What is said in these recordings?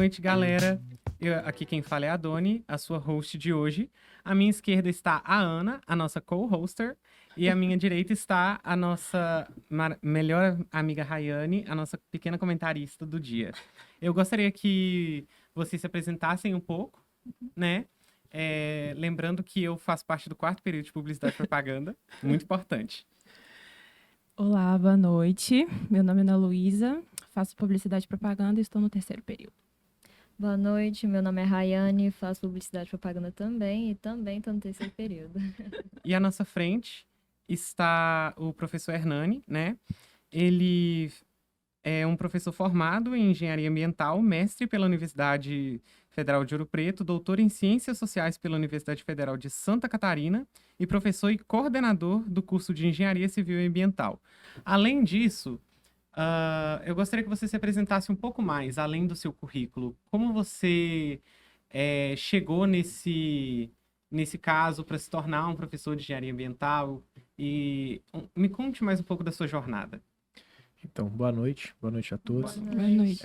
noite, galera. Aqui quem fala é a Doni, a sua host de hoje. À minha esquerda está a Ana, a nossa co-hoster. E à minha direita está a nossa melhor amiga Rayane, a nossa pequena comentarista do dia. Eu gostaria que vocês se apresentassem um pouco, né? Lembrando que eu faço parte do 4º período de Publicidade e Propaganda, muito importante. Olá, boa noite. Meu nome é Ana Luísa, faço publicidade e propaganda e estou no 3º período. Boa noite, meu nome é Rayane, faço publicidade e propaganda também e também estou no 3º período. E à nossa frente está o professor Hernani, né? Ele é um professor formado em Engenharia Ambiental, mestre pela Universidade Federal de Ouro Preto, doutor em Ciências Sociais pela Universidade Federal de Santa Catarina e professor e coordenador do curso de Engenharia Civil e Ambiental. Além disso, eu gostaria que você se apresentasse um pouco mais, além do seu currículo. Como você chegou nesse caso para se tornar um professor de engenharia ambiental? E me conte mais um pouco da sua jornada. Então, boa noite a todos. Boa noite.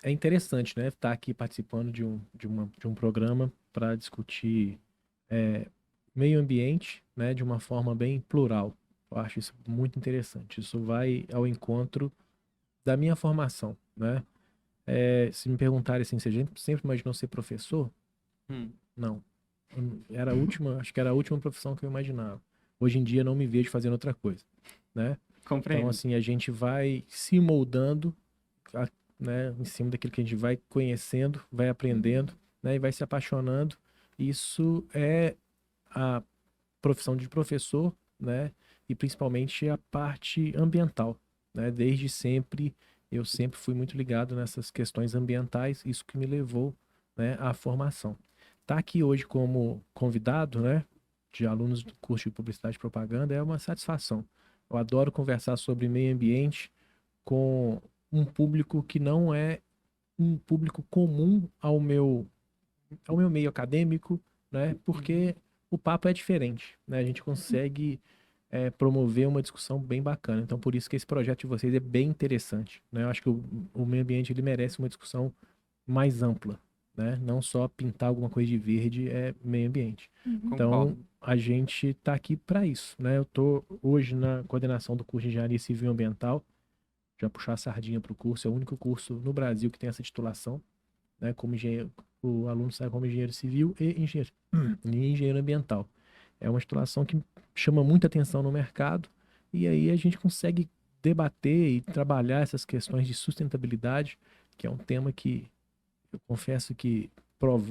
É interessante, né, estar aqui participando de um programa para discutir meio ambiente, né, de uma forma bem plural. Eu acho isso muito interessante. Isso vai ao encontro da minha formação, né? Se me perguntarem assim, se a gente sempre imaginou ser professor, não. Acho que era a última profissão que eu imaginava. Hoje em dia não me vejo fazendo outra coisa, né? Compreendo. Então, assim, a gente vai se moldando, né, em cima daquilo que a gente vai conhecendo, vai aprendendo, né, e vai se apaixonando. Isso é a profissão de professor, né, e principalmente a parte ambiental, né? Desde sempre, eu sempre fui muito ligado nessas questões ambientais, isso que me levou, né, à formação. Estar aqui hoje como convidado, né, de alunos do curso de Publicidade e Propaganda é uma satisfação. Eu adoro conversar sobre meio ambiente com um público que não é um público comum ao meu meio acadêmico, né? Porque o papo é diferente, né? A gente consegue promover uma discussão bem bacana. Então, por isso que esse projeto de vocês é bem interessante, né? Eu acho que o meio ambiente ele merece uma discussão mais ampla, né? Não só pintar alguma coisa de verde é meio ambiente. Então, Concordo. a gente está aqui para isso, né? Eu estou hoje na coordenação do curso de Engenharia Civil e Ambiental. Já puxar a sardinha para o curso, é o único curso no Brasil que tem essa titulação, né? Como engenheiro, o aluno sai como engenheiro civil e engenheiro ambiental. É uma titulação que chama muita atenção no mercado e aí a gente consegue debater e trabalhar essas questões de sustentabilidade, que é um tema que eu confesso que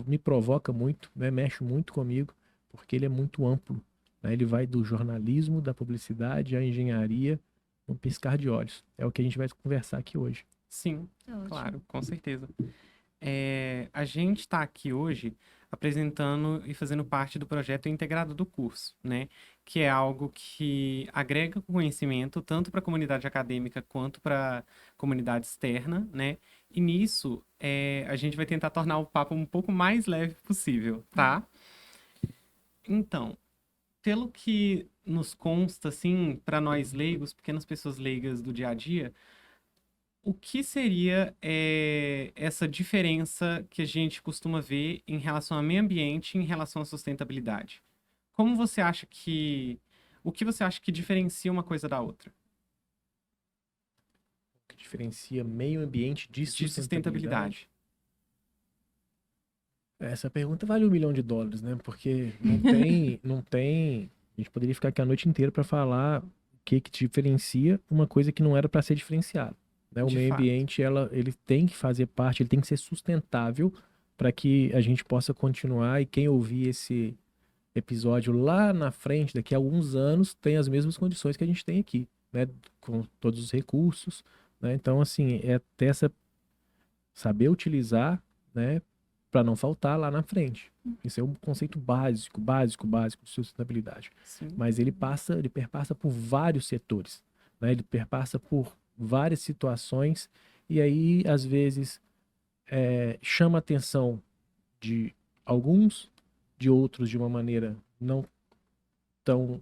me provoca muito, né? Mexe muito comigo, porque ele é muito amplo, né? Ele vai do jornalismo, da publicidade, à engenharia, um piscar de olhos. É o que a gente vai conversar aqui hoje. Sim, Ótimo. claro, com certeza. A gente está aqui hoje apresentando e fazendo parte do projeto integrado do curso, né? Que é algo que agrega conhecimento tanto para a comunidade acadêmica quanto para a comunidade externa, né? E nisso, a gente vai tentar tornar o papo um pouco mais leve possível, tá? Então, pelo que nos consta, assim, para nós leigos, pequenas pessoas leigas do dia a dia, o que seria essa diferença que a gente costuma ver em relação ao meio ambiente e em relação à sustentabilidade? Como você acha que... O que você acha que diferencia uma coisa da outra? O que diferencia meio ambiente de sustentabilidade? Essa pergunta vale $1 milhão, né? Porque não tem. A gente poderia ficar aqui a noite inteira para falar o que diferencia uma coisa que não era para ser diferenciada, né? O De meio fato. ambiente, ele tem que fazer parte, ele tem que ser sustentável para que a gente possa continuar e quem ouvir esse episódio lá na frente, daqui a alguns anos, tem as mesmas condições que a gente tem aqui, né? Com todos os recursos, né? Então, assim, é ter saber utilizar, né? Para não faltar lá na frente. Isso é um conceito básico de sustentabilidade. Sim. Mas ele perpassa por vários setores, né? Ele perpassa por várias situações e aí, às vezes, chama a atenção de alguns, de outros de uma maneira não tão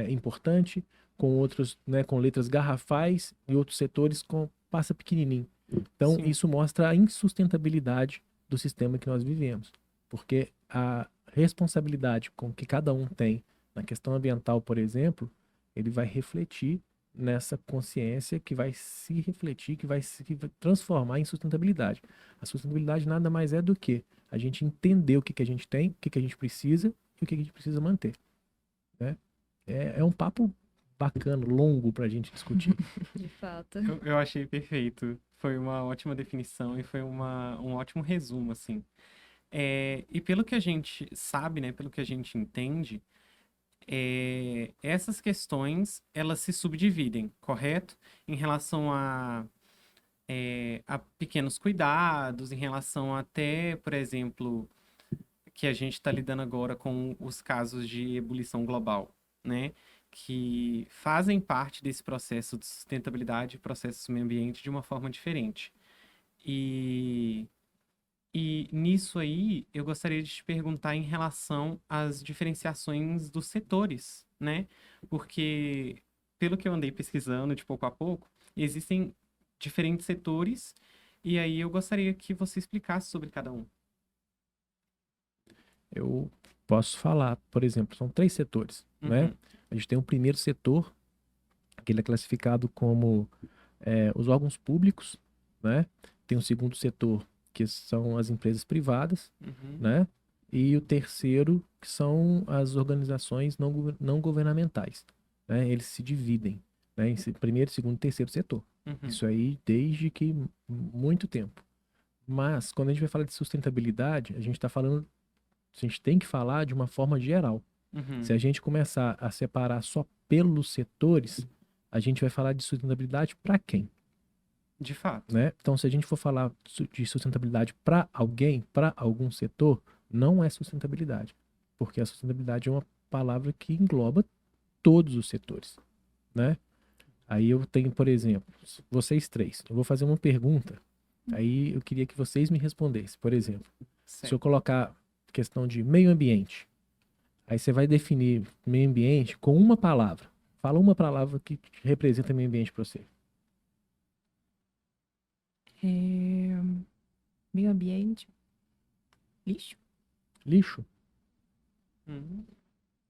importante, com outros, né, com letras garrafais e outros setores passa pequenininho. Então, Sim. isso mostra a insustentabilidade do sistema que nós vivemos, porque a responsabilidade com que cada um tem na questão ambiental, por exemplo, ele vai refletir nessa consciência que vai se refletir, que vai se transformar em sustentabilidade. A sustentabilidade nada mais é do que a gente entender o que a gente tem, o que a gente precisa e o que a gente precisa manter, né? É um papo bacana, longo para a gente discutir. De fato. Eu achei perfeito. Foi uma ótima definição e foi um ótimo resumo, assim. E pelo que a gente sabe, né, pelo que a gente entende, essas questões, elas se subdividem, correto? Em relação a pequenos cuidados, em relação até, por exemplo, que a gente está lidando agora com os casos de ebulição global, né? Que fazem parte desse processo de sustentabilidade, processos do meio ambiente de uma forma diferente. E, e nisso aí, eu gostaria de te perguntar em relação às diferenciações dos setores, né? Porque, pelo que eu andei pesquisando de pouco a pouco, existem diferentes setores, e aí eu gostaria que você explicasse sobre cada um. Eu posso falar, por exemplo, são 3 setores, né? Uhum, A gente tem o primeiro setor, que ele é classificado como os órgãos públicos, né? Tem o segundo setor, que são as empresas privadas, uhum, né? E o terceiro, que são as organizações não governamentais, né? Eles se dividem, né? Primeiro, segundo e terceiro setor. uhum, Isso aí desde que muito tempo. Mas quando a gente vai falar de sustentabilidade, a gente tem que falar de uma forma geral. uhum. Se a gente começar a separar só pelos setores, a gente vai falar de sustentabilidade para quem, De fato. né? Então, se a gente for falar de sustentabilidade para alguém, para algum setor, não é sustentabilidade, porque a sustentabilidade é uma palavra que engloba todos os setores, né? Aí eu tenho, por exemplo, vocês 3. Eu vou fazer uma pergunta, aí eu queria que vocês me respondessem. Por exemplo, se eu Certo. colocar questão de meio ambiente, aí você vai definir meio ambiente com uma palavra. Fala uma palavra que representa meio ambiente para você. É, meio ambiente, lixo. Lixo? Uhum.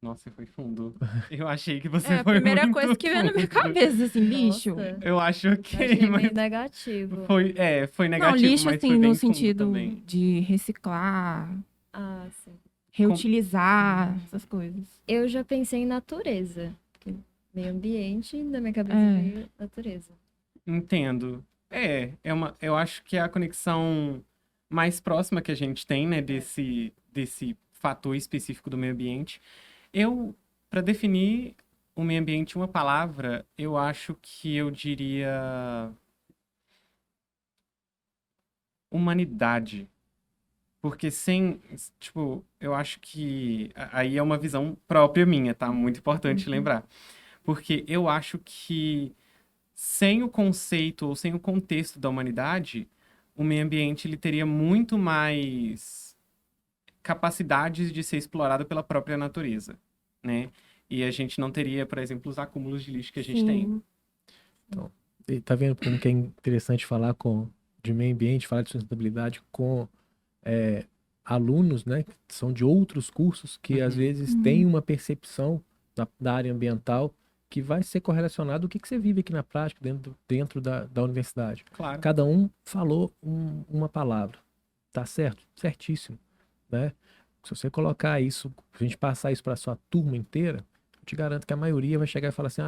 Nossa, foi fundo. Eu achei que você É a foi primeira muito coisa que veio na minha fundo. cabeça, assim, lixo. Nossa, Eu acho eu ok, achei mas meio negativo. foi Não, negativo, lixo, mas foi assim, no bem fundo sentido também. de reciclar, Ah, sim. reutilizar, essas coisas. Eu já pensei em natureza. Porque meio ambiente, na minha cabeça É. veio natureza. Entendo. Eu acho que é a conexão mais próxima que a gente tem, né, desse fator específico do meio ambiente. Para definir o meio ambiente em uma palavra, eu acho que eu diria humanidade. Porque tipo, eu acho que aí é uma visão própria minha, tá? Muito importante lembrar. Porque eu acho que sem o conceito ou sem o contexto da humanidade, o meio ambiente ele teria muito mais capacidades de ser explorado pela própria natureza, né? E a gente não teria, por exemplo, os acúmulos de lixo que a gente tem. Sim. E tá vendo como que é interessante falar de meio ambiente, falar de sustentabilidade com alunos, né, que são de outros cursos que às Uhum, vezes têm uma percepção da área ambiental que vai ser correlacionado ao que você vive aqui na prática dentro da universidade. claro. Cada um falou uma palavra, tá certo? Certíssimo, né? Se você colocar isso, se a gente passar isso para sua turma inteira, eu te garanto que a maioria vai chegar e falar assim,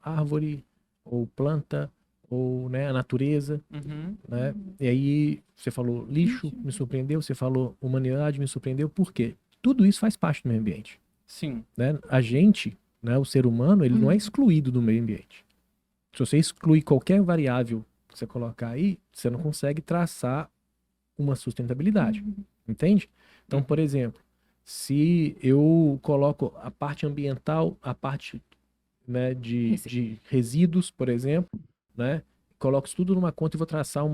árvore, ou planta, ou, né, a natureza, Uhum, né? E aí você falou lixo, me surpreendeu, você falou humanidade, me surpreendeu, por quê? Tudo isso faz parte do meio ambiente, sim. né? A gente, né, o ser humano, ele não é excluído do meio ambiente. Se você exclui qualquer variável que você colocar aí, você não consegue traçar uma sustentabilidade, entende? Então, por exemplo, se eu coloco a parte ambiental, a parte, né, de resíduos, por exemplo, né, coloco isso tudo numa conta e vou traçar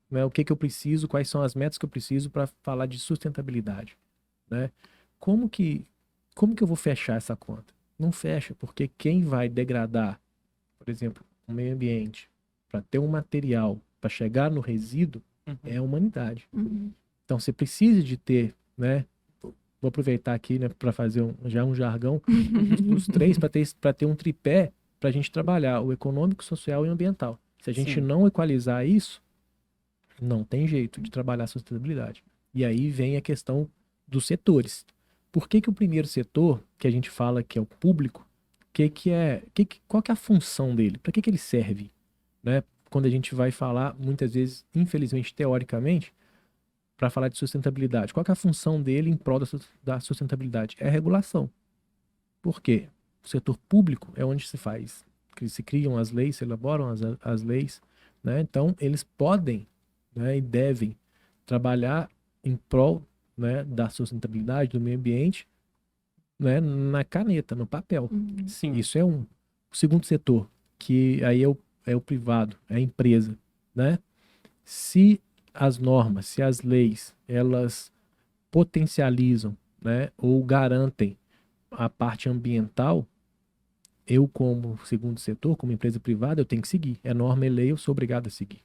né, o que eu preciso, quais são as metas que eu preciso para falar de sustentabilidade, né? Como que, como que eu vou fechar essa conta? Não fecha, porque quem vai degradar, por exemplo, o meio ambiente para ter um material para chegar no resíduo Uhum. é a humanidade. Uhum. Então, você precisa de ter, né? Vou aproveitar aqui, né, para fazer já um jargão dos três, para ter um tripé para a gente trabalhar o econômico, social e ambiental. Se a gente Sim. não equalizar isso, não tem jeito de trabalhar a sustentabilidade. E aí vem a questão dos setores. Por que que o primeiro setor, que a gente fala que é o público, qual que é a função dele? Para que ele serve? Né? Quando a gente vai falar, muitas vezes, infelizmente, teoricamente, para falar de sustentabilidade. Qual que é a função dele em prol da sustentabilidade? É a regulação. Por quê? O setor público é onde se criam as leis, se elaboram as leis, né? Então, eles podem, né, e devem trabalhar em prol, né, da sustentabilidade, do meio ambiente, né, na caneta, no papel. Uhum. Sim. Isso é um. O segundo setor, que aí é o privado, é a empresa, né? Se as normas, se as leis, elas potencializam, né, ou garantem a parte ambiental, eu como segundo setor, como empresa privada, eu tenho que seguir. É norma e lei, eu sou obrigado a seguir.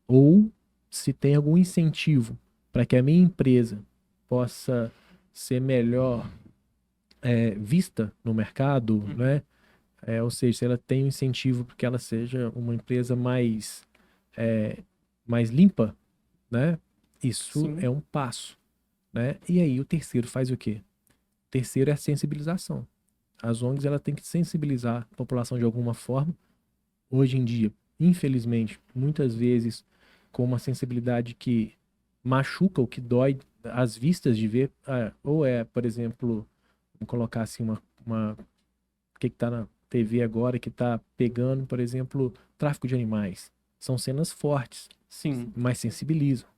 Ou se tem algum incentivo para que a minha empresa possa ser melhor vista no mercado, né? Ou seja, se ela tem um incentivo para que ela seja uma empresa mais limpa, né? Isso Sim. é um passo, né? E aí o terceiro faz o quê? O terceiro é a sensibilização. As ONGs ela tem que sensibilizar a população de alguma forma. Hoje em dia, infelizmente, muitas vezes com uma sensibilidade que machuca, o que dói às vistas de ver, ou por exemplo, vamos colocar assim o que está na TV agora que está pegando, por exemplo, tráfico de animais. São cenas fortes, Sim. mas sensibilizam,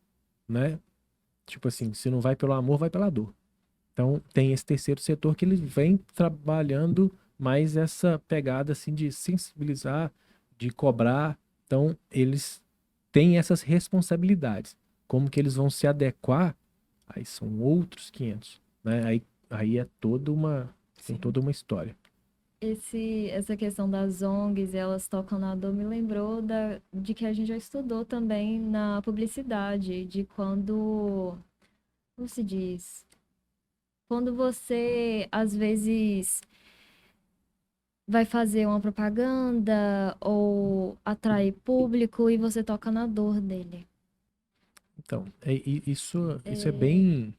né? Tipo assim, se não vai pelo amor, vai pela dor. Então, tem esse terceiro setor que ele vem trabalhando mais essa pegada assim de sensibilizar, de cobrar. Então, eles têm essas responsabilidades. Como que eles vão se adequar? Aí são outros 500, né? Aí é tem toda uma história. Essa questão das ONGs, elas tocam na dor, me lembrou de que a gente já estudou também na publicidade, de quando, como se diz? Quando você, às vezes, vai fazer uma propaganda ou atrair público e você toca na dor dele. Então, isso é bem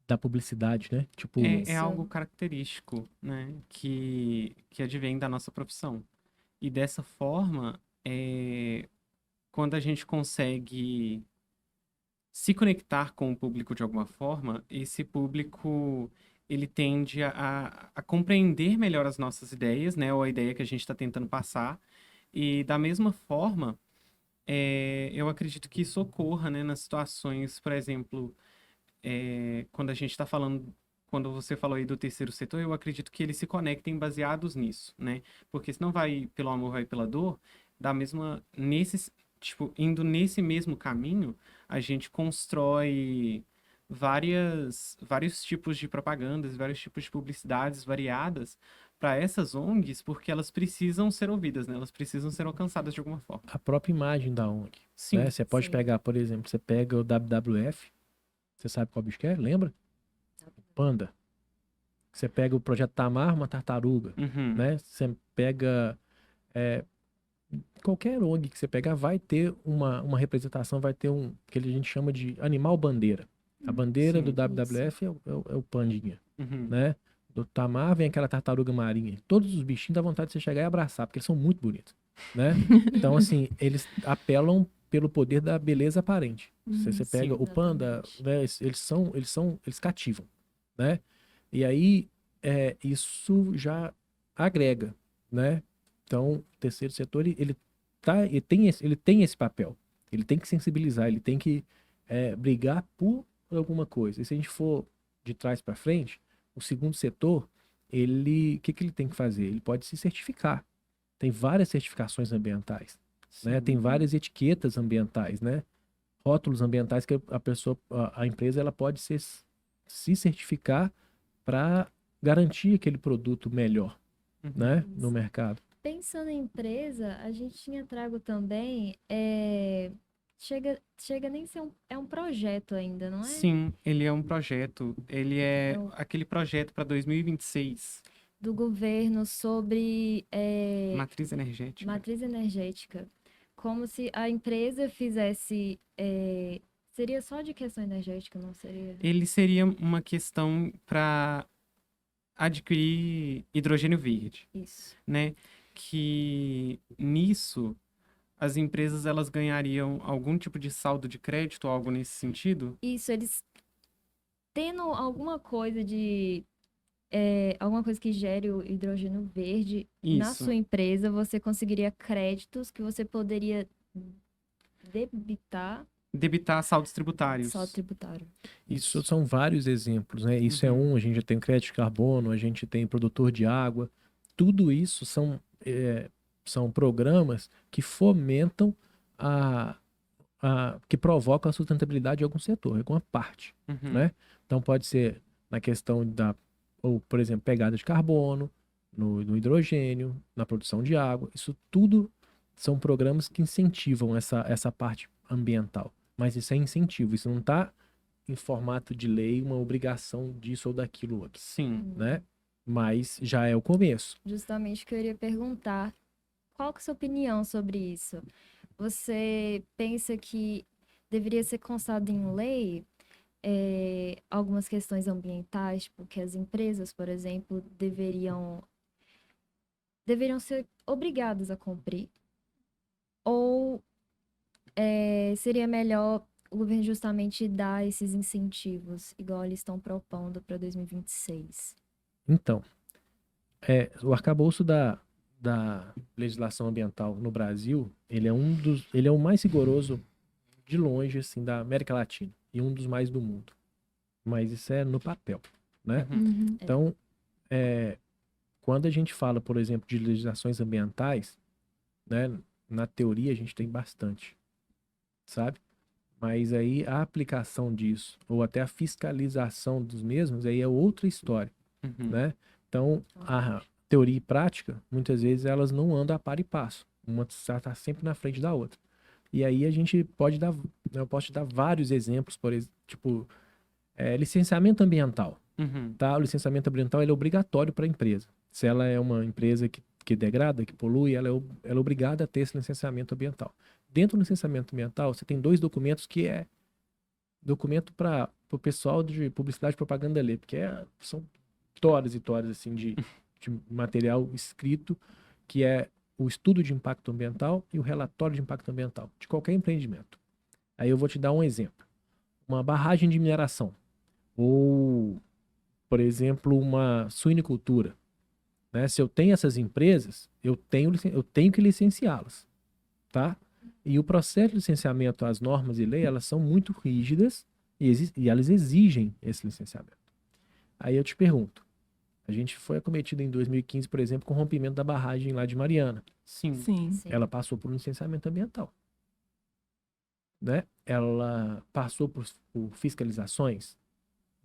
da publicidade, né? Tipo, É Isso. algo característico, né? Que advém da nossa profissão. E dessa forma, quando a gente consegue se conectar com o público de alguma forma, esse público ele tende a compreender melhor as nossas ideias, né? Ou a ideia que a gente está tentando passar. E da mesma forma, eu acredito que isso ocorra, né? Nas situações, por exemplo, quando a gente está falando, quando você falou aí do terceiro setor, eu acredito que eles se conectem baseados nisso, né? Porque se não vai pelo amor, vai pela dor, tipo, indo nesse mesmo caminho, a gente constrói vários tipos de propagandas, vários tipos de publicidades variadas para essas ONGs, porque elas precisam ser ouvidas, né? Elas precisam ser alcançadas de alguma forma. a própria imagem da ONG, né? Sim. Você pode Sim. pegar, por exemplo, você pega o WWF, você sabe qual bicho que é? Lembra? Panda. Você pega o Projeto Tamar, uma tartaruga, Uhum. né? Você pega qualquer ONG que você pegar vai ter uma representação, vai ter que a gente chama de animal bandeira. A bandeira do Sim. WWF é o pandinha, Uhum. né? Do Tamar vem aquela tartaruga marinha. Todos os bichinhos dá vontade de você chegar e abraçar, porque eles são muito bonitos, né? Então, assim, eles apelam pelo poder da beleza aparente. Se você pega Sim. o panda, Exatamente. né? Eles cativam, né? E aí, isso já agrega, né? Então, o terceiro setor, ele tem esse papel. Ele tem que sensibilizar, ele tem que brigar por alguma coisa. E se a gente for de trás para frente, o segundo setor, o que ele tem que fazer? Ele pode se certificar. Tem várias certificações ambientais, né? Tem Sim. várias etiquetas ambientais, né? Rótulos ambientais que a empresa, ela pode se certificar para garantir aquele produto melhor, Uhum. né? No mercado. Pensando em empresa, a gente tinha trago também chega nem a ser é um projeto ainda, não é? Sim, ele é um projeto. Ele é Eu- aquele projeto para 2026, Do governo sobre matriz energética. matriz energética. Como se a empresa fizesse. Seria só de questão energética, não seria? Ele seria uma questão para adquirir hidrogênio verde, Isso. né? Que nisso as empresas elas ganhariam algum tipo de saldo de crédito, algo nesse sentido? Isso, eles tendo alguma coisa de. Alguma coisa que gere o hidrogênio verde na Isso. sua empresa, você conseguiria créditos que você poderia Debitar saldos tributários. só tributário. Isso são vários exemplos, né? Isso é a gente já tem crédito de carbono, a gente tem produtor de água. Tudo isso são programas que fomentam que provocam a sustentabilidade de algum setor, alguma parte, Uhum. né? Então pode ser na questão ou, por exemplo, pegada de carbono, no hidrogênio, na produção de água. Isso tudo são programas que incentivam essa parte ambiental. Mas isso é incentivo, isso não está em formato de lei, uma obrigação disso ou daquilo outro, Sim. né? Mas já é o começo. Justamente o que eu iria perguntar. Qual que é a sua opinião sobre isso? Você pensa que deveria ser constado em lei algumas questões ambientais, tipo, que as empresas, por exemplo, deveriam ser obrigadas a cumprir? Ou seria melhor o governo justamente dar esses incentivos, igual eles estão propondo para 2026? Então, o arcabouço da legislação ambiental no Brasil, ele é o mais rigoroso de longe, assim, da América Latina e um dos mais do mundo. Mas isso é no papel, né? Uhum. Então, quando a gente fala, por exemplo, de legislações ambientais, né, na teoria a gente tem bastante, sabe? Mas aí a aplicação disso, ou até a fiscalização dos mesmos, aí é outra história, Uhum. né? Então, a teoria e prática, muitas vezes elas não andam a par e passo. Uma está sempre na frente da outra. E aí a gente pode dar, eu posso te dar vários exemplos, por exemplo, tipo, licenciamento ambiental. Uhum. Tá? O licenciamento ambiental ele é obrigatório para a empresa. Se ela é uma empresa que degrada, que polui, ela é obrigada a ter esse licenciamento ambiental. Dentro do licenciamento ambiental, você tem 2 documentos que é documento para o pessoal de publicidade e propaganda ler, porque são toras e toras assim, de material escrito, que é o estudo de impacto ambiental e o relatório de impacto ambiental de qualquer empreendimento. Aí eu vou te dar um exemplo. Uma barragem de mineração ou, por exemplo, uma suinicultura, né? Se eu tenho essas empresas, eu tenho que licenciá-las, tá? E o processo de licenciamento, as normas e lei, elas são muito rígidas e elas exigem esse licenciamento. Aí eu te pergunto, a gente foi acometido em 2015, por exemplo, com o rompimento da barragem lá de Mariana. Sim. Sim. Sim. Ela passou por um licenciamento ambiental, né? Ela passou por fiscalizações?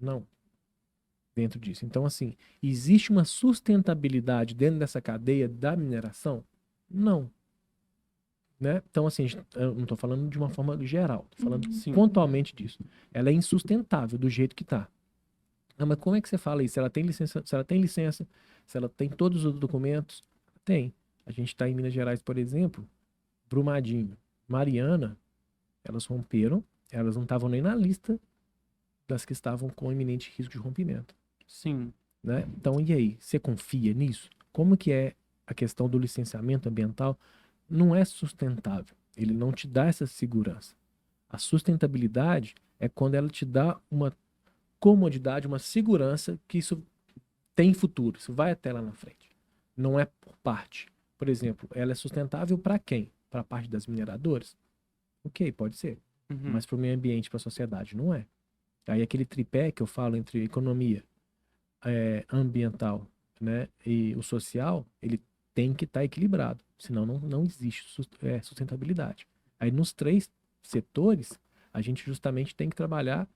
Não. Dentro disso. Então, assim, existe uma sustentabilidade dentro dessa cadeia da mineração? Não. Né? Então, assim, eu não estou falando de uma forma geral, estou falando Sim. pontualmente disso. Ela é insustentável do jeito que está. Mas como é que você fala isso? Se ela tem licença, se ela tem todos os documentos? Tem. A gente está em Minas Gerais, por exemplo, Brumadinho, Mariana, elas romperam, elas não estavam nem na lista das que estavam com iminente risco de rompimento. Sim. Né? Então, e aí? Você confia nisso? Como que é a questão do licenciamento ambiental? Não é sustentável. Ele não te dá essa segurança. A sustentabilidade é quando ela te dá uma comodidade, uma segurança que isso tem futuro, isso vai até lá na frente. Não é por parte. Por exemplo, ela é sustentável para quem? Para a parte das mineradoras? Ok, pode ser. Uhum. Mas para o meio ambiente, para a sociedade, não é. Aí aquele tripé que eu falo entre economia ambiental, né, e o social, ele tem que estar equilibrado, senão não existe sustentabilidade. Aí nos 3 setores, a gente justamente tem que trabalhar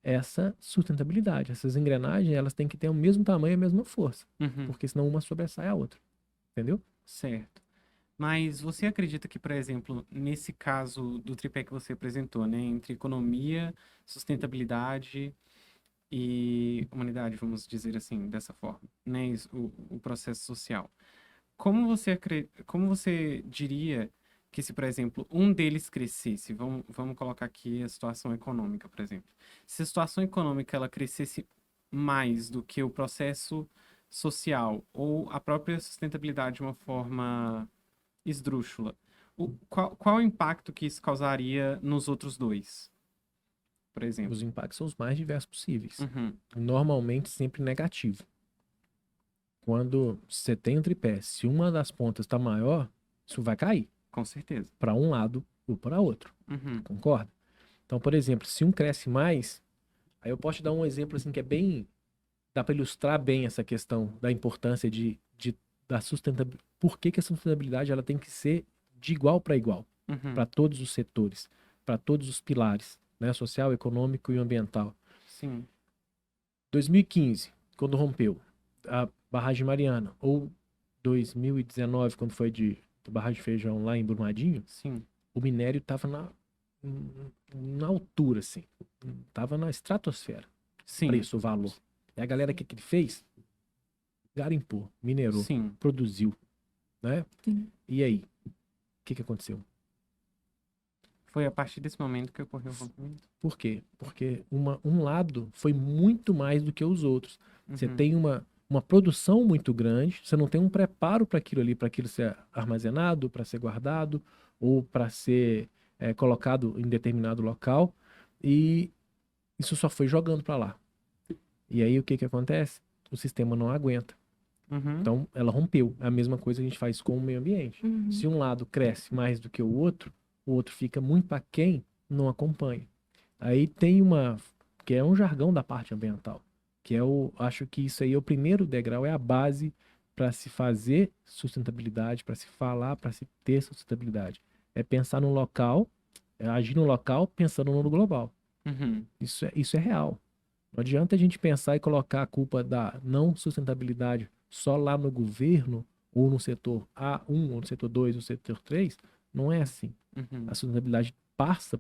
essa sustentabilidade. Essas engrenagens, elas têm que ter o mesmo tamanho e a mesma força, Uhum. porque senão uma sobressai a outra. Entendeu? Certo. Mas você acredita que, por exemplo, nesse caso do tripé que você apresentou, né, entre economia, sustentabilidade e humanidade, vamos dizer assim, dessa forma, né, o processo social. Como você diria que se, por exemplo, um deles crescesse, vamos colocar aqui a situação econômica, por exemplo. Se a situação econômica ela crescesse mais do que o processo social ou a própria sustentabilidade de uma forma esdrúxula, qual o impacto que isso causaria nos outros dois, por exemplo? Os impactos são os mais diversos possíveis. Uhum, Normalmente sempre negativo. Quando você tem um tripé, se uma das pontas está maior, isso vai cair com certeza. para um lado ou para outro. Uhum, Concorda? Então, por exemplo, se um cresce mais, aí eu posso te dar um exemplo assim que é bem, dá para ilustrar bem essa questão da importância da sustentabilidade. Por que que a sustentabilidade ela tem que ser de igual para igual, uhum, para todos os setores, para todos os pilares, né? Social, econômico e ambiental. sim, 2015, quando rompeu a barragem Mariana, ou 2019, quando foi de barragem de Feijão lá em Brumadinho, sim, o minério estava na altura, assim. Tava na estratosfera. sim, Preço, o valor. E a galera, o que ele fez? Garimpou, minerou, sim, produziu, né? Sim. E aí? O que aconteceu? foi a partir desse momento que ocorreu o rompimento. Por quê? Porque um lado foi muito mais do que os outros. Você Uhum, tem uma produção muito grande, você não tem um preparo para aquilo ali, para aquilo ser armazenado, para ser guardado, ou para ser colocado em determinado local, e isso só foi jogando para lá. E aí o que acontece? O sistema não aguenta. uhum, Então ela rompeu. É a mesma coisa que a gente faz com o meio ambiente. Uhum. Se um lado cresce mais do que o outro fica muito aquém, não acompanha. Aí tem que é um jargão da parte ambiental, que é acho que isso aí é o primeiro degrau, é a base para se fazer sustentabilidade, para se falar, para se ter sustentabilidade. É pensar no local, é agir no local pensando no global. uhum, Isso é real. Não adianta a gente pensar e colocar a culpa da não sustentabilidade só lá no governo, ou no setor A1, ou no setor 2, ou no setor 3. Não é assim. uhum, A sustentabilidade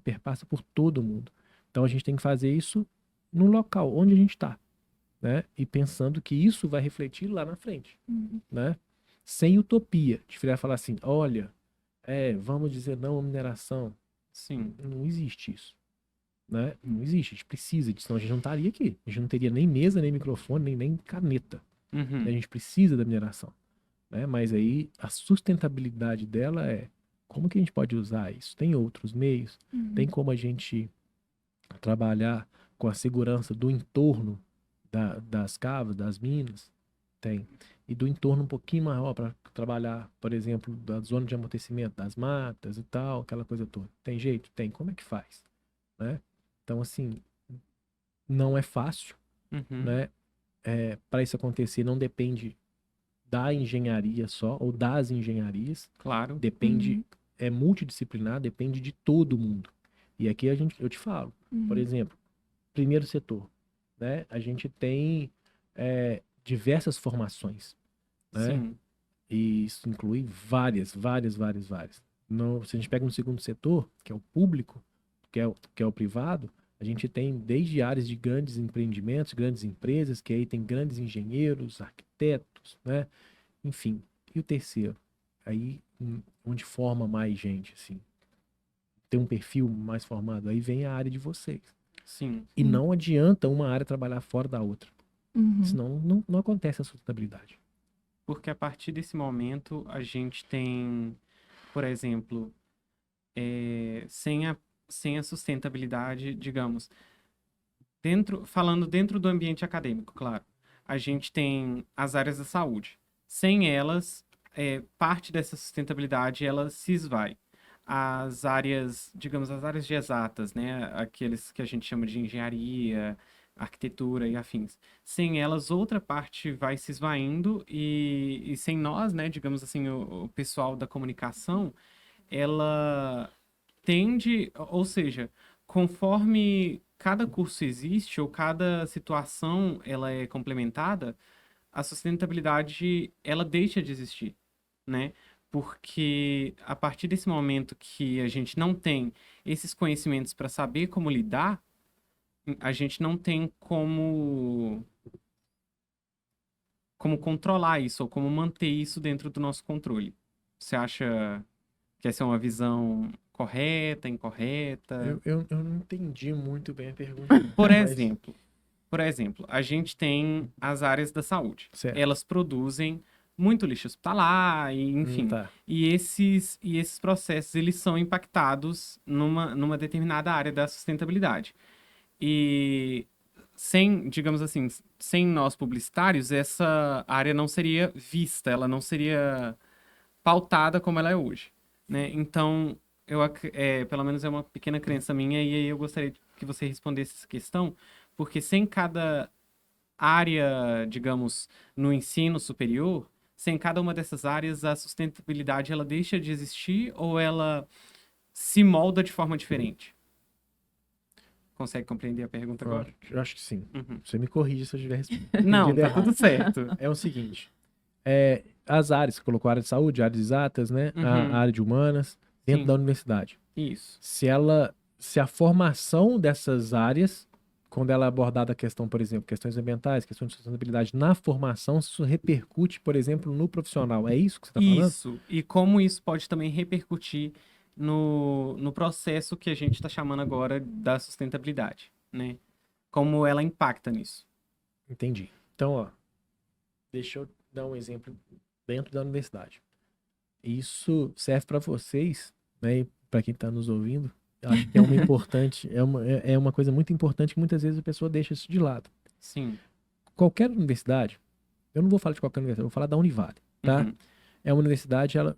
perpassa por todo mundo. Então a gente tem que fazer isso no local onde a gente está, né? E pensando que isso vai refletir lá na frente, Uhum. né? Sem utopia, de virar e falar assim, olha, vamos dizer não à mineração. sim, Não existe isso, né? Não existe, a gente precisa disso, senão a gente não estaria aqui. A gente não teria nem mesa, nem microfone, nem caneta. uhum, A gente precisa da mineração, né? Mas aí a sustentabilidade dela é como que a gente pode usar isso? Tem outros meios? Tem Uhum. como a gente trabalhar com a segurança do entorno das cavas, das minas? Tem. E do entorno um pouquinho maior para trabalhar, por exemplo, da zona de amortecimento das matas e tal, aquela coisa toda. Tem jeito? Tem. Como é que faz? Né? Então, assim, não é fácil, uhum, né? Para isso acontecer, não depende da engenharia só, ou das engenharias. claro, Depende, Uhum. é multidisciplinar, depende de todo mundo. E aqui eu te falo, por Uhum. exemplo, primeiro setor, né? A gente tem diversas formações, né? sim, E isso inclui várias, várias, várias, várias. Se a gente pega no segundo setor, que é o público, que é o privado, a gente tem desde áreas de grandes empreendimentos, grandes empresas, que aí tem grandes engenheiros, arquitetos, né? Enfim. E o terceiro? Aí, onde forma mais gente, assim, tem um perfil mais formado, aí vem a área de vocês. sim, E Sim. não adianta uma área trabalhar fora da outra, Uhum. senão não acontece a sustentabilidade. porque a partir desse momento a gente tem, por exemplo, sem sem a sustentabilidade, digamos, falando dentro do ambiente acadêmico, claro, a gente tem as áreas da saúde. Sem elas, parte dessa sustentabilidade ela se esvai. As áreas, digamos, as áreas de exatas, né? Aqueles que a gente chama de engenharia, arquitetura e afins. Sem elas, outra parte vai se esvaindo e sem nós, né? Digamos assim, o pessoal da comunicação, ela tende, ou seja, conforme cada curso existe ou cada situação ela é complementada, a sustentabilidade ela deixa de existir, né? porque a partir desse momento que a gente não tem esses conhecimentos para saber como lidar, a gente não tem como controlar isso ou como manter isso dentro do nosso controle. Você acha que essa é uma visão correta, incorreta? Eu não entendi muito bem a pergunta. Por mas- exemplo, a gente tem as áreas da saúde. Certo. Elas produzem muito lixo hospitalar, e, enfim. Tá. E esses processos, eles são impactados numa determinada área da sustentabilidade. E digamos assim, sem nós publicitários, essa área não seria vista, ela não seria pautada como ela é hoje, né? Então, pelo menos é uma pequena crença minha, e aí eu gostaria que você respondesse essa questão, porque sem cada área, digamos, no ensino superior, sem cada uma dessas áreas, a sustentabilidade ela deixa de existir ou ela se molda de forma diferente? Consegue compreender a pergunta agora? Eu acho que sim. Uhum. Você me corrige se eu tiver Não, entendido tá errado. tudo certo. É o seguinte, as áreas, você colocou a área de saúde, a área de exatas, né? Uhum. A área de humanas, dentro Sim. da universidade. Isso. Se a formação dessas áreas, quando ela é abordada a questão, por exemplo, questões ambientais, questões de sustentabilidade na formação, isso repercute, por exemplo, no profissional. É isso que você está falando? Isso. E como isso pode também repercutir no processo que a gente está chamando agora da sustentabilidade, né? Como ela impacta nisso. Entendi. Então, ó, deixa eu dar um exemplo dentro da universidade. Isso serve para vocês, né, e para quem está nos ouvindo. Eu acho que é é uma coisa muito importante que muitas vezes a pessoa deixa isso de lado. Sim. Qualquer universidade, eu não vou falar de qualquer universidade, eu vou falar da Univale, tá? Uhum. É uma universidade, ela,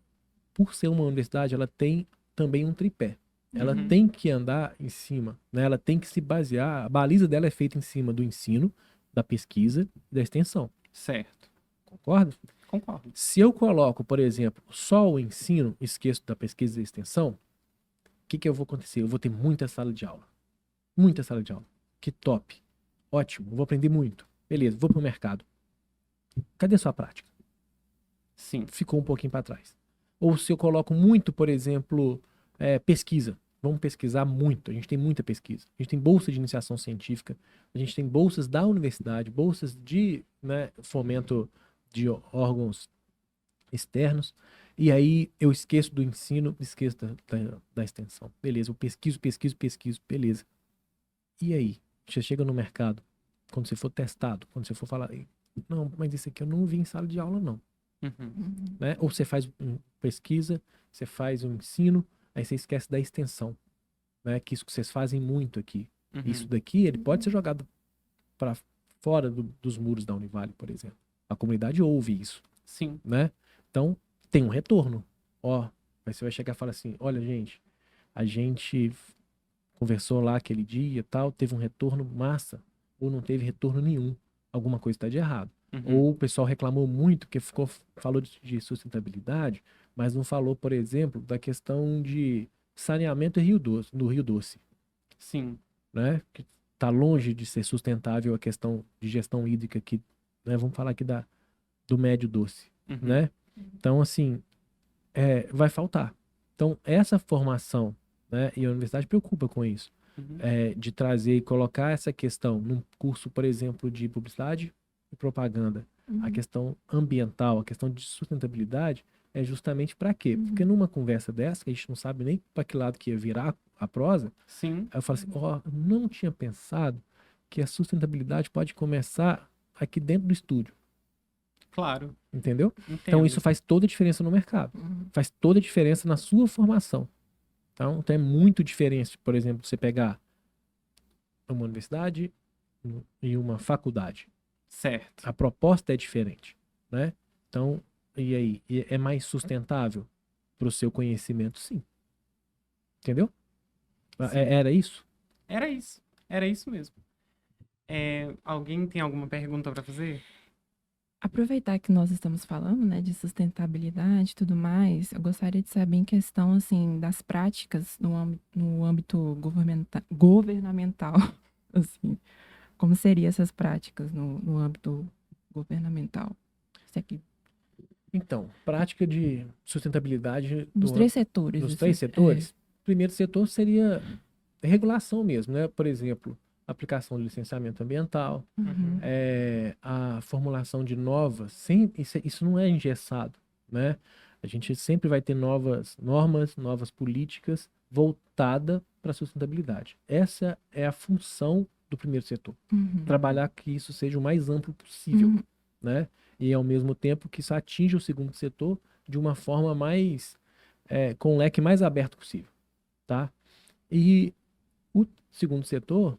por ser uma universidade, ela tem também um tripé. Ela Uhum. tem que andar em cima, né? Ela tem que se basear, a baliza dela é feita em cima do ensino, da pesquisa e da extensão. Certo. Concorda? Concordo. Se eu coloco, por exemplo, só o ensino, esqueço da pesquisa e da extensão, o que eu vou acontecer? Eu vou ter muita sala de aula. Muita sala de aula. Que top. Ótimo, vou aprender muito. Beleza, vou pro mercado. Cadê a sua prática? Sim. Ficou um pouquinho para trás. Ou se eu coloco muito, por exemplo, pesquisa. Vamos pesquisar muito. A gente tem muita pesquisa. A gente tem bolsa de iniciação científica. A gente tem bolsas da universidade, bolsas de, né, fomento de órgãos externos. E aí eu esqueço do ensino, esqueço da extensão. Beleza, eu pesquiso, beleza. E aí? Você chega no mercado, quando você for testado, quando você for falar, não, mas isso aqui eu não vi em sala de aula, não. Uhum. Né? Ou você faz pesquisa, você faz um ensino, aí você esquece da extensão, né? Que isso que vocês fazem muito aqui. Uhum. Isso daqui, ele pode ser jogado para fora dos muros da Univale, por exemplo. A comunidade ouve isso, Sim. né? Então, tem um retorno. Ó, aí você vai chegar e falar assim, olha, gente, a gente conversou lá aquele dia e tal, teve um retorno massa, ou não teve retorno nenhum. Alguma coisa está de errado. Uhum. Ou o pessoal reclamou muito porque falou de sustentabilidade, mas não falou, por exemplo, da questão de saneamento no Rio Doce, Sim. né? Que está longe de ser sustentável a questão de gestão hídrica aqui, né? Vamos falar aqui do Médio Doce, Uhum. né? Então, assim, vai faltar. Então, essa formação, né? E a universidade preocupa com isso, Uhum. de trazer e colocar essa questão num curso, por exemplo, de publicidade e propaganda. A questão ambiental, a questão de sustentabilidade é justamente para quê? Porque numa conversa dessa, que a gente não sabe nem para que lado que ia virar a prosa, Sim. aí eu falo assim, não tinha pensado que a sustentabilidade pode começar aqui dentro do estúdio, Claro. entendeu? Então Entendo. isso faz toda a diferença no mercado, Uhum. faz toda a diferença na sua formação. Então é muito diferente, por exemplo, você pegar uma universidade e uma faculdade. Certo. A proposta é diferente, né? Então, e aí? É mais sustentável para o seu conhecimento? Sim. Entendeu? Sim. Era isso? Era isso. Era isso mesmo. Alguém tem alguma pergunta para fazer? Aproveitar que nós estamos falando, né, de sustentabilidade e tudo mais, eu gostaria de saber em questão, assim, das práticas no âmbito governamental, assim, como seriam essas práticas no âmbito governamental? Isso aqui. Então, prática de sustentabilidade Nos três setores. nos assim. três setores. O primeiro setor seria regulação mesmo, né? Por exemplo, aplicação de licenciamento ambiental, Uhum. a formulação de novas, isso não é engessado, né? A gente sempre vai ter novas normas, novas políticas voltada para a sustentabilidade. Essa é a função do primeiro setor, Uhum. trabalhar que isso seja o mais amplo possível, Uhum. né? E ao mesmo tempo que isso atinja o segundo setor de uma forma mais, com o leque mais aberto possível, tá? E o segundo setor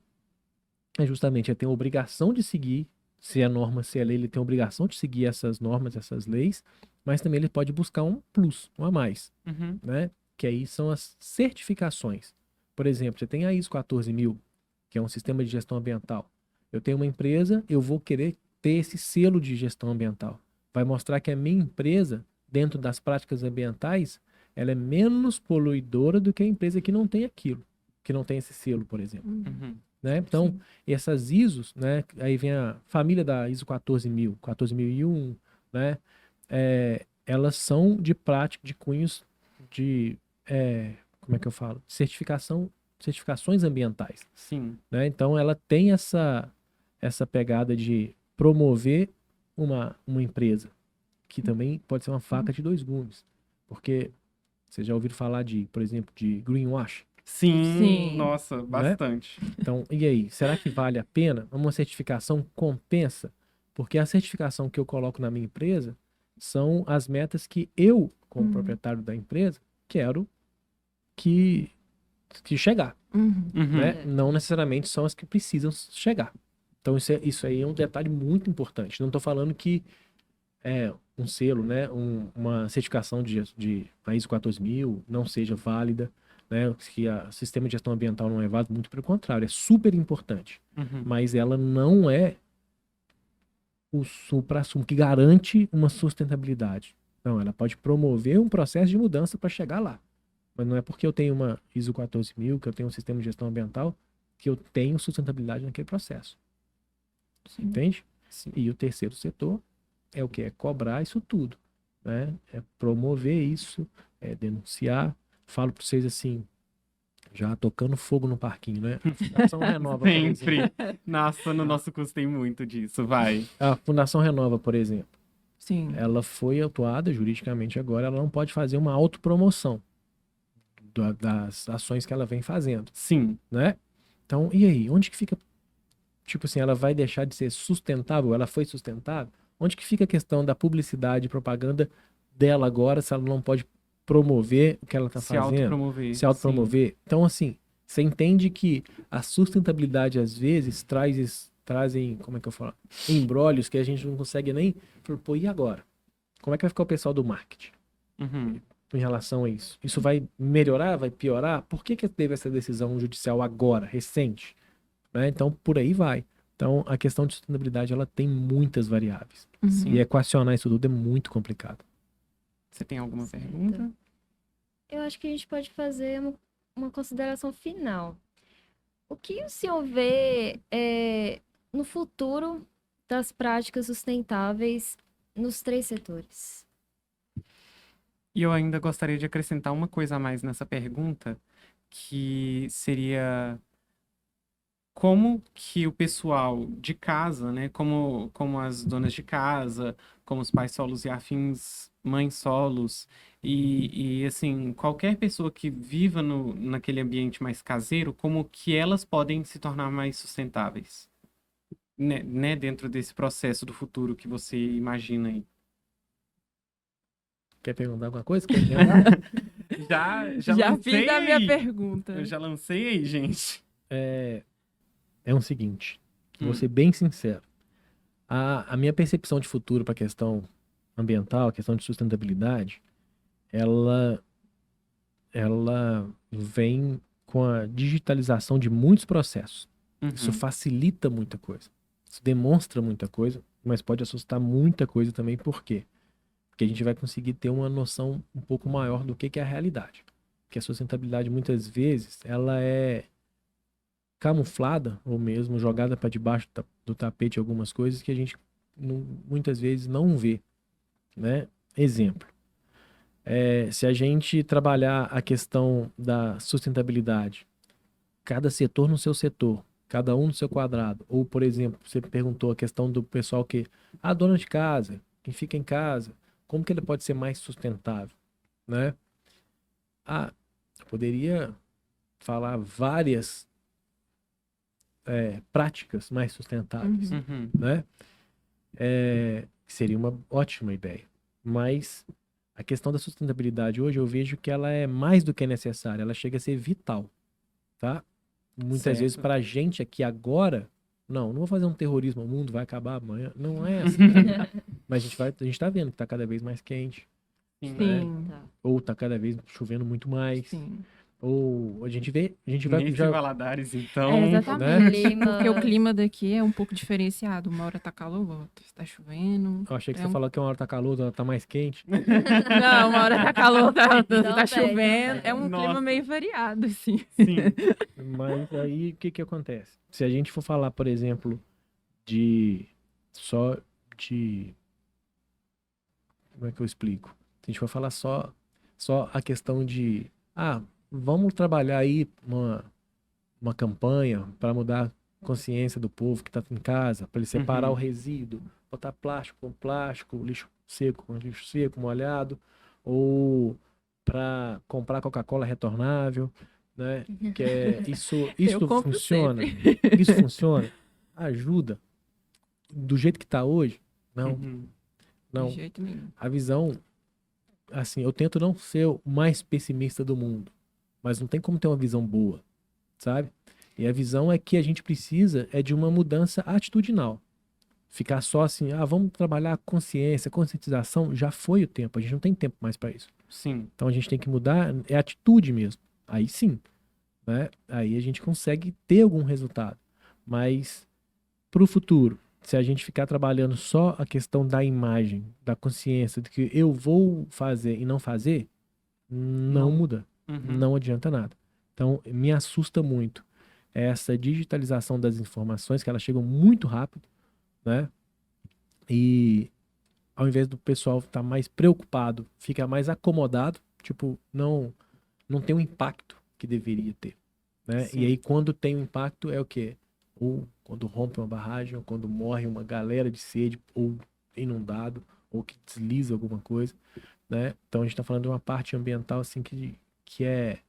é justamente, ele tem a obrigação de seguir, se é norma, se é lei, ele tem a obrigação de seguir essas normas, essas leis, mas também ele pode buscar um plus, um a mais, Uhum. né? Que aí são as certificações. Por exemplo, você tem a ISO 14000, que é um sistema de gestão ambiental. Eu tenho uma empresa, eu vou querer ter esse selo de gestão ambiental. Vai mostrar que a minha empresa, dentro das práticas ambientais, ela é menos poluidora do que a empresa que não tem aquilo, que não tem esse selo, por exemplo. Uhum. Né? Então, Sim. essas ISOs, né? Aí vem a família da ISO 14000, 14001, né? Elas são de prática, de cunhos de, como é que eu falo? Certificações ambientais, Sim. né? Então, ela tem essa pegada de promover uma empresa, que também pode ser uma faca de dois gumes, porque vocês já ouviram falar de, por exemplo, de greenwash, Sim, Sim. nossa, bastante. então, e aí, será que vale a pena? Uma certificação compensa? Porque a certificação que eu coloco na minha empresa são as metas que eu, como Uhum. proprietário da empresa, quero que, que chegar, Uhum. Uhum. né? Não necessariamente são as que precisam chegar. Então, isso aí é um detalhe muito importante. Não estou falando que um selo, né? Uma certificação de a ISO 14000 não seja válida, né? Que o sistema de gestão ambiental não é válido, muito pelo contrário, é super importante. Uhum. Mas ela não é o suprassumo que garante uma sustentabilidade. Não, ela pode promover um processo de mudança para chegar lá. Mas não é porque eu tenho uma ISO 14000, que eu tenho um sistema de gestão ambiental, que eu tenho sustentabilidade naquele processo. Sim. Entende? Sim. E o terceiro setor é o que? É cobrar isso tudo, né? É promover isso, é denunciar. Falo para vocês assim, já tocando fogo no parquinho, né? A Fundação Renova, por exemplo. Sempre. Nossa, no nosso curso tem muito disso, vai. A Fundação Renova, por exemplo, Sim. ela foi autuada juridicamente agora, ela não pode fazer uma autopromoção das ações que ela vem fazendo, Sim. né? Então, e aí? Onde que fica, tipo assim, ela vai deixar de ser sustentável? Ela foi sustentável? Onde que fica a questão da publicidade e propaganda dela agora, se ela não pode promover o que ela está Se fazendo? autopromover. Se autopromover. Então, assim, você entende que a sustentabilidade, às vezes, trazem, como é que eu falo? Embrólios que a gente não consegue nem propor. E agora? Como é que vai ficar o pessoal do marketing Sim. Uhum. em relação a isso? Isso vai melhorar? Vai piorar? Por que teve essa decisão judicial agora, recente? Né? Então, por aí vai. Então, a questão de sustentabilidade, ela tem muitas variáveis. Uhum. Sim. E equacionar isso tudo é muito complicado. Você tem alguma Certo. pergunta? Eu acho que a gente pode fazer uma consideração final. O que o senhor vê no futuro das práticas sustentáveis nos três setores? E eu ainda gostaria de acrescentar uma coisa a mais nessa pergunta, que seria como que o pessoal de casa, né, como as donas de casa, como os pais solos e afins, mães solos, e assim, qualquer pessoa que viva naquele ambiente mais caseiro, como que elas podem se tornar mais sustentáveis, né, dentro desse processo do futuro que você imagina aí. Quer perguntar alguma coisa? Quer emendar? Já Já lancei fiz a minha aí. pergunta. Eu já lancei aí, gente. É o seguinte, vou Hum. ser bem sincero. A minha percepção de futuro para a questão ambiental, a questão de sustentabilidade, ela vem com a digitalização de muitos processos. Isso Uhum. facilita muita coisa. Isso demonstra muita coisa, mas pode assustar muita coisa também. Por quê? Porque a gente vai conseguir ter uma noção um pouco maior do que é a realidade. Porque a sustentabilidade, muitas vezes, ela é camuflada ou mesmo jogada para debaixo do tapete algumas coisas que a gente muitas vezes não vê, né? Exemplo. Se a gente trabalhar a questão da sustentabilidade, cada setor no seu setor, cada um no seu quadrado, ou, por exemplo, você perguntou a questão do pessoal dona de casa, quem fica em casa, como que ele pode ser mais sustentável, né? Eu poderia falar várias práticas mais sustentáveis, Uhum. né? Seria uma ótima ideia. Mas a questão da sustentabilidade hoje eu vejo que ela é mais do que necessária, ela chega a ser vital, tá? Muitas vezes Certo. para a gente aqui agora, não vou fazer um terrorismo, o mundo vai acabar amanhã, não é assim. Mas a gente tá vendo que tá cada vez mais quente, Sim. Sim, Tá. ou tá cada vez chovendo muito mais, sim. ou a gente vai Nesse já, Valadares, então. É, exatamente. Clima- Porque o clima daqui é um pouco diferenciado. Uma hora tá calor, outra tá chovendo. eu achei que É você um- falou que uma hora tá calor, outra hora tá mais quente. Não, uma hora tá calor, tá Também, chovendo. também. É um Nossa. clima meio variado, assim. Sim. Mas aí o que que acontece? Se a gente for falar, por exemplo, só de como é que eu explico? Se a gente for falar só a questão de vamos trabalhar aí uma campanha para mudar a consciência do povo que está em casa, para ele separar Uhum. o resíduo, botar plástico com plástico, lixo seco com lixo seco, molhado, ou para comprar Coca-Cola retornável, né? Que isso compro funciona, isso funciona, ajuda do jeito que está hoje? Não, Uhum. De não. jeito nenhum. A visão, assim, eu tento não ser o mais pessimista do mundo, mas não tem como ter uma visão boa, sabe? E a visão é que a gente precisa de uma mudança atitudinal. Ficar só assim, vamos trabalhar consciência, conscientização, já foi o tempo, a gente não tem tempo mais para isso. Sim. Então a gente tem que mudar, é atitude mesmo. Aí sim, né? Aí a gente consegue ter algum resultado. Mas para o futuro, se a gente ficar trabalhando só a questão da imagem, da consciência, de que eu vou fazer e não fazer, não Não. muda, Uhum. não adianta nada. Então, me assusta muito essa digitalização das informações, que elas chegam muito rápido, né? E ao invés do pessoal estar mais preocupado, fica mais acomodado, tipo, não tem o impacto que deveria ter, né? Sim. E aí, quando tem um impacto, é o quê? Ou quando rompe uma barragem, ou quando morre uma galera de sede, ou inundado, ou que desliza alguma coisa, né? Então a gente está falando de uma parte ambiental assim que é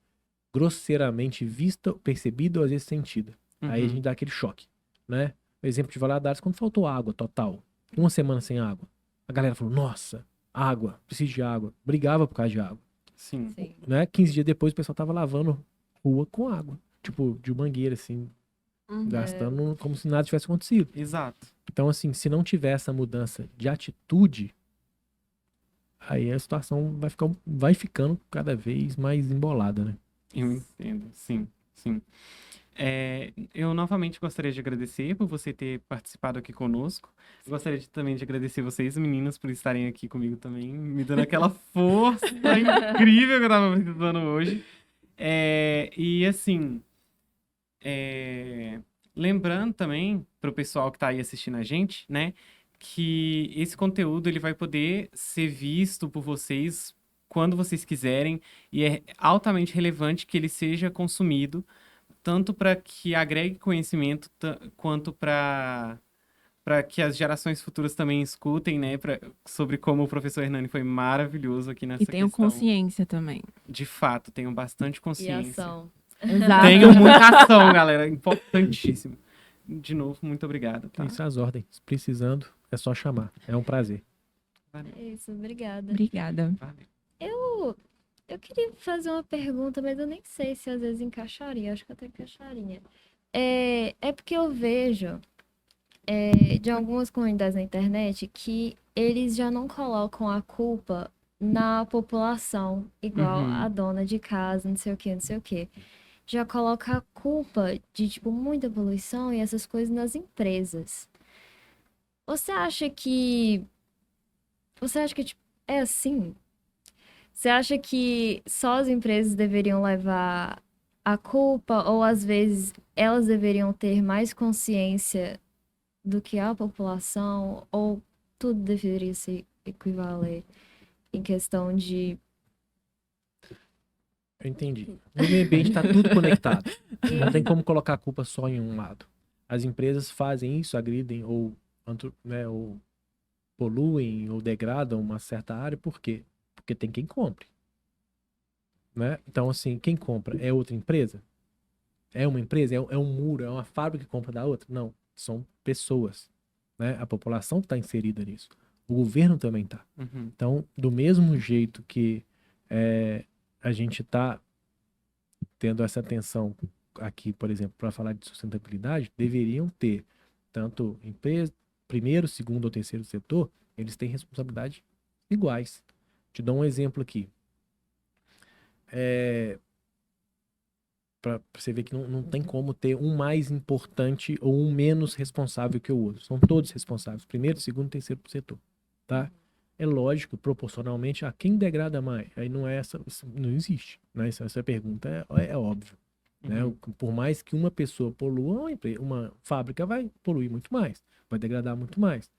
grosseiramente vista, percebida ou às vezes sentida. Aí a Uhum. gente dá aquele choque, né? O exemplo de Valadares, quando faltou água total, uma semana sem água, a galera falou, nossa, água, preciso de água. Brigava por causa de água, Sim. Sim. né? 15 dias depois o pessoal tava lavando rua com água, tipo, de mangueira, assim, gastando como se nada tivesse acontecido. Exato. Então, assim, se não tiver essa mudança de atitude, aí a situação vai ficando cada vez mais embolada, né? Eu entendo. Sim. Sim. Eu novamente gostaria de agradecer por você ter participado aqui conosco. Gostaria também de agradecer vocês, meninos, por estarem aqui comigo também, me dando aquela força incrível que eu tava precisando hoje. E assim, lembrando também para o pessoal que está aí assistindo a gente, né, que esse conteúdo ele vai poder ser visto por vocês quando vocês quiserem e é altamente relevante que ele seja consumido tanto para que agregue conhecimento quanto para que as gerações futuras também escutem, né, sobre como o professor Hernani foi maravilhoso aqui E nessa tenham questão. consciência também. De fato, tenham bastante E consciência. ação. Exato. Tenham muita ação, galera. Importantíssimo. De novo, muito obrigado. Tá? Isso é as ordens. Precisando, é só chamar. É um prazer. É isso, obrigada. Obrigada. Valeu. Eu queria fazer uma pergunta, mas eu nem sei se às vezes encaixaria. Acho que até encaixaria. É porque eu vejo de algumas comunidades na internet que eles já não colocam a culpa na população, igual Uhum. a dona de casa, não sei o que, não sei o que. Já coloca a culpa de, tipo, muita poluição e essas coisas nas empresas. Você acha que. Você acha que, tipo, é assim? Você acha que só as empresas deveriam levar a culpa, ou às vezes elas deveriam ter mais consciência do que a população, ou tudo deveria se equivaler? em questão de... Eu entendi. No meio ambiente está tudo conectado. Não tem como colocar a culpa só em um lado. As empresas fazem isso, agridem ou, né, ou poluem ou degradam uma certa área. Por quê? Porque tem quem compre. Né? Então, assim, quem compra é outra empresa? É uma empresa? É um muro? É uma fábrica que compra da outra? Não. São pessoas. Né? A população está inserida nisso. O governo também está. Uhum. Então, do mesmo jeito que a gente está tendo essa atenção aqui, por exemplo, para falar de sustentabilidade, deveriam ter tanto empresa, primeiro, segundo ou terceiro setor, eles têm responsabilidade iguais. Te dou um exemplo aqui. Para você ver que não tem como ter um mais importante ou um menos responsável que o outro. São todos responsáveis. Primeiro, segundo, terceiro setor. Tá? É lógico, proporcionalmente, a quem degrada mais. Aí não é essa, não existe. Né? Essa pergunta é óbvio. Né? Uhum. Por mais que uma pessoa polua, uma fábrica vai poluir muito mais. Vai degradar muito mais.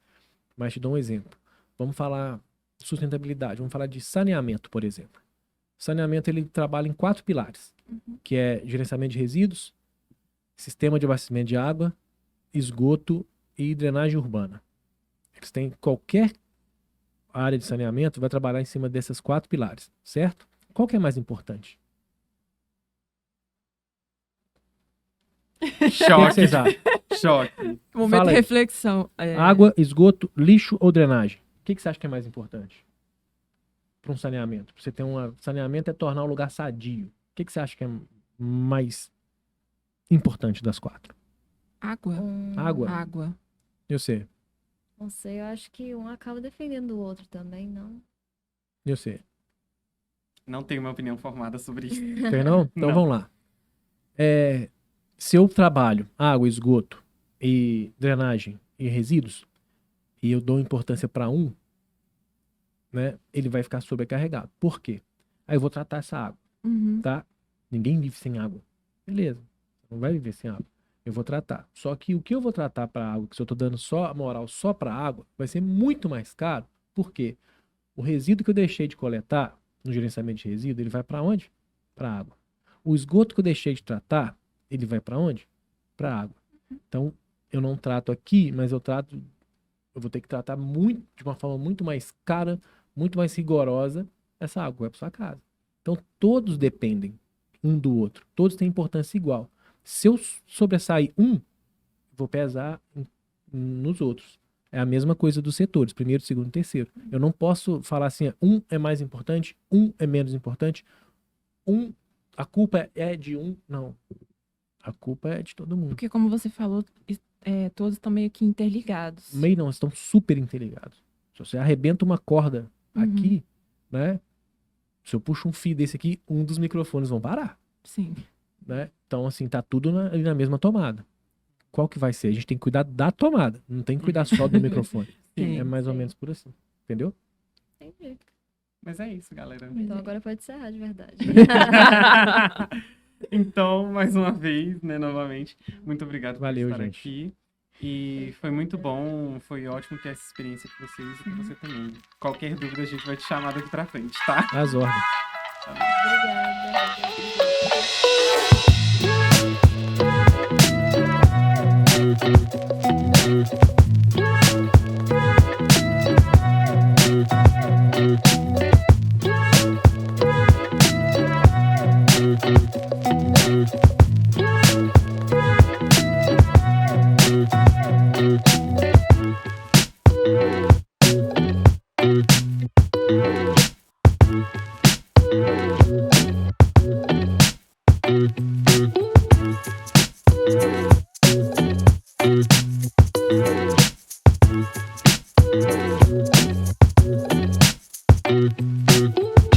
Mas te dou um exemplo. Vamos falar de sustentabilidade. Vamos falar de saneamento, por exemplo. Saneamento, ele trabalha em 4 pilares. Que é gerenciamento de resíduos, sistema de abastecimento de água, esgoto e drenagem urbana. Eles têm qualquer área de saneamento vai trabalhar em cima desses 4 pilares, certo? Qual que é mais importante? O que Choque, vocês acham? choque. Momento Fala de aí. reflexão. Água, esgoto, lixo ou drenagem? O que você acha que é mais importante para um saneamento? Pra você ter um saneamento é tornar o lugar sadio. O que você acha que é mais importante das 4? Água. Água. Água. Eu sei. Não sei, eu acho que um acaba defendendo o outro também, não? Eu sei. Não tenho uma opinião formada sobre isso. Tem não? Então Não. vamos lá. Se eu trabalho água, esgoto e drenagem e resíduos, e eu dou importância para um, né, ele vai ficar sobrecarregado. Por quê? Aí eu vou tratar essa água, Uhum. tá? Ninguém vive sem água. Beleza. Você não vai viver sem água. Eu vou tratar. Só que o que eu vou tratar para água, que se eu tô dando só a moral só para água, vai ser muito mais caro. Por quê? O resíduo que eu deixei de coletar no gerenciamento de resíduo, ele vai para onde? Para água. O esgoto que eu deixei de tratar, ele vai para onde? Para água. Então, eu não trato aqui, mas eu vou ter que tratar de uma forma muito mais cara, muito mais rigorosa, essa água vai para sua casa. Então, todos dependem um do outro. Todos têm importância igual. Se eu sobressair um, vou pesar nos outros. É a mesma coisa dos setores, primeiro, segundo e terceiro. Eu não posso falar assim, um é mais importante, um é menos importante, a culpa é de um. Não. A culpa é de todo mundo. Porque, como você falou, todos estão meio que interligados. Meio não, estão super interligados. Se você arrebenta uma corda aqui, né? Se eu puxo um fio desse aqui, um dos microfones vão parar. Sim. Né? Então, assim, tá tudo ali na mesma tomada. Qual que vai ser? A gente tem que cuidar da tomada. Não tem que cuidar só do microfone. Sim, É mais ou sim. menos por assim. Entendeu? Entendi. Mas é isso, galera. Então agora pode encerrar de verdade. Então, mais uma vez, né, novamente, muito obrigado Valeu, por estar gente. aqui. E foi muito bom, foi ótimo ter essa experiência com vocês e com você também. Qualquer dúvida, a gente vai te chamar daqui pra frente, tá? As ordens. Obrigada.